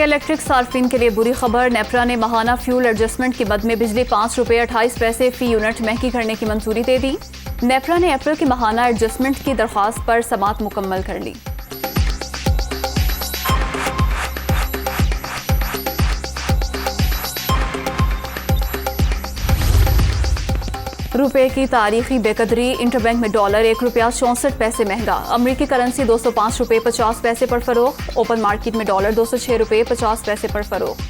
Electric सार्फिन के लिए बुरी खबर। नेपरा ने माहाना फ्यूल एडजस्टमेंट की मद में बिजली ₹5.28 फी यूनिट महंगी करने की मंजूरी दे दी। नेपरा ने अप्रैल की माहाना एडजस्टमेंट की दरख्वास्त पर समाअत मुकम्मल कर ली। रुपए की तारीखी बेकदरी। इंटरबैंक में डॉलर ₹1.64 महंगा। अमरीकी करेंसी ₹205.50 पर फरोख्त। ओपन मार्केट में डॉलर ₹206.50 पर फरोख्त।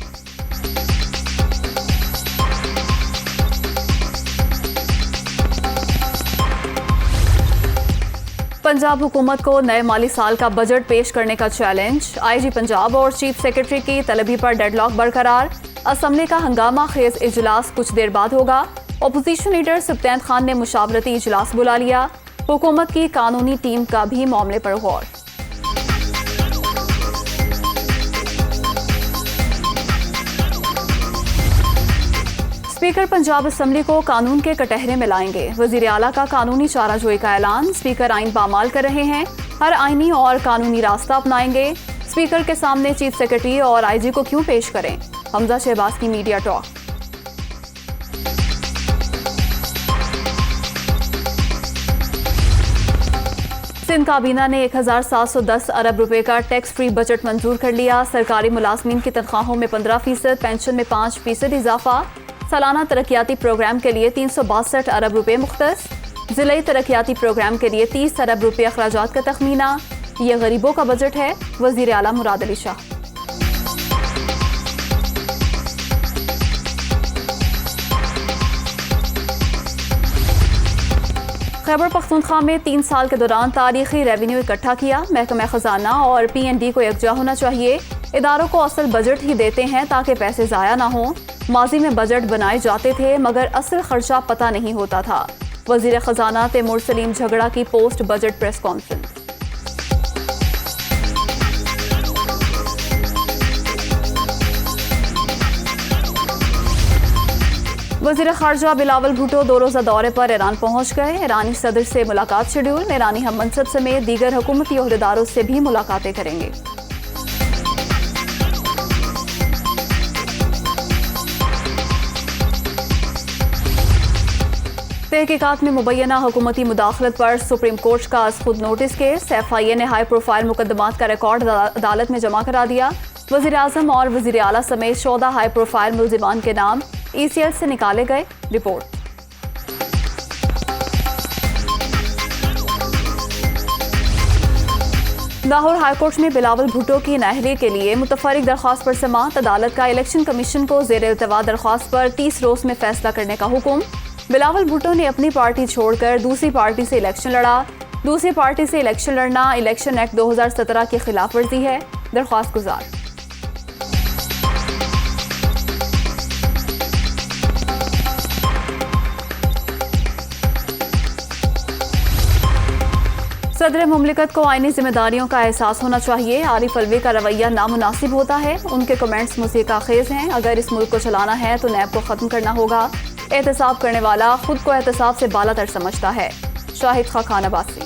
पंजाब हुकूमत को नए माली साल का बजट पेश करने का चैलेंज। आईजी पंजाब और चीफ सेक्रेटरी की तलबी पर डेडलॉक बरकरार। असम्बली का हंगामा खेज इजलास कुछ देर बाद होगा। अपोजिशन लीडर सब्तैन खान ने मुशावरती इजलास बुला लिया। हुकूमत की कानूनी टीम का भी मामले पर गौर। स्पीकर पंजाब असम्बली को कानून के कटहरे में लाएंगे। वजीर आला का कानूनी चाराजोई का ऐलान। स्पीकर आइन पामाल कर रहे हैं, हर आइनी और कानूनी रास्ता अपनाएंगे। स्पीकर के सामने चीफ सेक्रेटरी और आईजी को क्यों पेश करें? हमजा शहबाज की मीडिया टॉक। सिंध काबीना ने 1710 अरब रुपए का टैक्स फ्री बजट मंजूर कर लिया। सरकारी मुलाजमीन की तनख्वाहों में 15%, पेंशन में 5% इजाफा। सालाना तरक्याती प्रोग्राम के लिए 362 अरब रुपए मुख्तस। जिले तरक्याती प्रोग्राम के लिए 30 अरब रुपए अखराजात का तखमीना। यह गरीबों का बजट है। वजीर आला मुराद अली शाह। खैबर पख्तूनख्वा में 3 साल के दौरान तारीखी रेवेन्यू इकट्ठा किया। महकमा खजाना और PND को यकजा होना चाहिए। इदारों को असल बजट ही देते हैं ताकि पैसे ज़ाया ना हों। माजी में बजट बनाए जाते थे मगर असल खर्चा पता नहीं होता था। वजीर खजाना तैमूर सलीम झगड़ा की पोस्ट बजट प्रेस कॉन्फ्रेंस। वज़ीर ख़ारजा बिलावल भुट्टो 2 रोज़ा दौरे पर ईरान पहुंच गए। ईरानी सदर से मुलाकात शेड्यूल। ईरानी हम मनसब समेत दीगर हुकूमती ओहदेदारों से भी मुलाकातें करेंगे। तहकीकात में मुबैना हुकूमती मुदाखलत पर सुप्रीम कोर्ट का आज खुद नोटिस केस। FIA ने हाई प्रोफाइल मुकदमात का रिकॉर्ड अदालत में जमा करा दिया। वज़ीर आज़म और वज़ीर आला समेत 14 हाई प्रोफाइल मुल्ज़िमान के नाम ECL से निकाले गए। रिपोर्ट। लाहौर हाईकोर्ट में बिलावल भुट्टो की नाअहली के लिए मुतफर्रिक दरख्वास्त पर समाअत। अदालत का इलेक्शन कमीशन को ज़ेर इल्तवा दरख्वास्त पर 30 रोज़ में फैसला करने का हुक्म। बिलावल भुट्टो ने अपनी पार्टी छोड़कर दूसरी पार्टी से इलेक्शन लड़ा। दूसरी पार्टी से इलेक्शन लड़ना इलेक्शन एक्ट 2017 की खिलाफ वर्जी है। दरख्वास्त गुजार। सदर मुमलिकत को आईनी जिम्मेदारियों का एहसास होना चाहिए। आरिफ अलवी का रवैया नामुनासिब होता है। उनके कमेंट्स मुसीका खेज हैं। अगर इस मुल्क को चलाना है तो नैब को ख़त्म करना होगा। एहतसाब करने वाला खुद को एहतसाब से बालातर समझता है। शाहिद खान अब्बासी।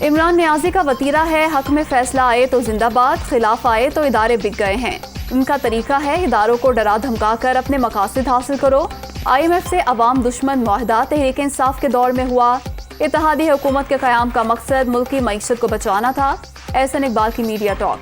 इमरान नियाजी का वतीरा है, हक में फैसला आए तो जिंदाबाद, खिलाफ आए तो इदारे बिक गए हैं। उनका तरीका है इदारों को डरा धमका कर अपने मकासद हासिल करो। IMF से अवाम दुश्मन मुआहदा तहरीक इंसाफ के दौर में हुआ। इत्तेहादी हुकूमत के क़याम का मकसद मुल्क की मईशत को बचाना था। एहसन इकबाल की मीडिया टॉक।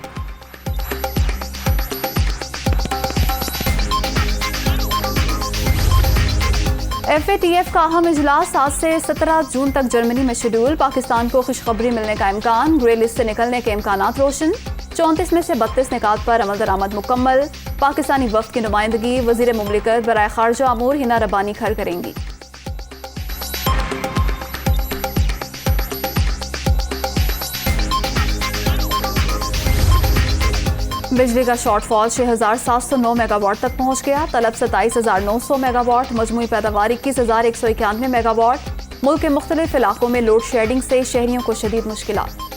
FATF का अहम इजलास आज से 17 जून तक जर्मनी में शेड्यूल। पाकिस्तान को खुशखबरी मिलने का इम्कान। ग्रे लिस्ट से निकलने के इम्कानात रोशन। 34 में से 32 निकात पर अमल दरामद मुकम्मल। पाकिस्तानी वफ्द की नुमाइंदगी वज़ीर मुमलिकत बराए खारजा अमूर हिना रब्बानी खर करेंगी। बिजली का शॉर्टफॉल 6709 मेगावाट तक पहुंच गया। तलब 27900 मेगावाट। मजमूई पैदावार 21191 मेगावाट। मुल्क के मुख्तलिफ इलाकों में लोड शेडिंग से शहरियों को शदीद मुश्किलात।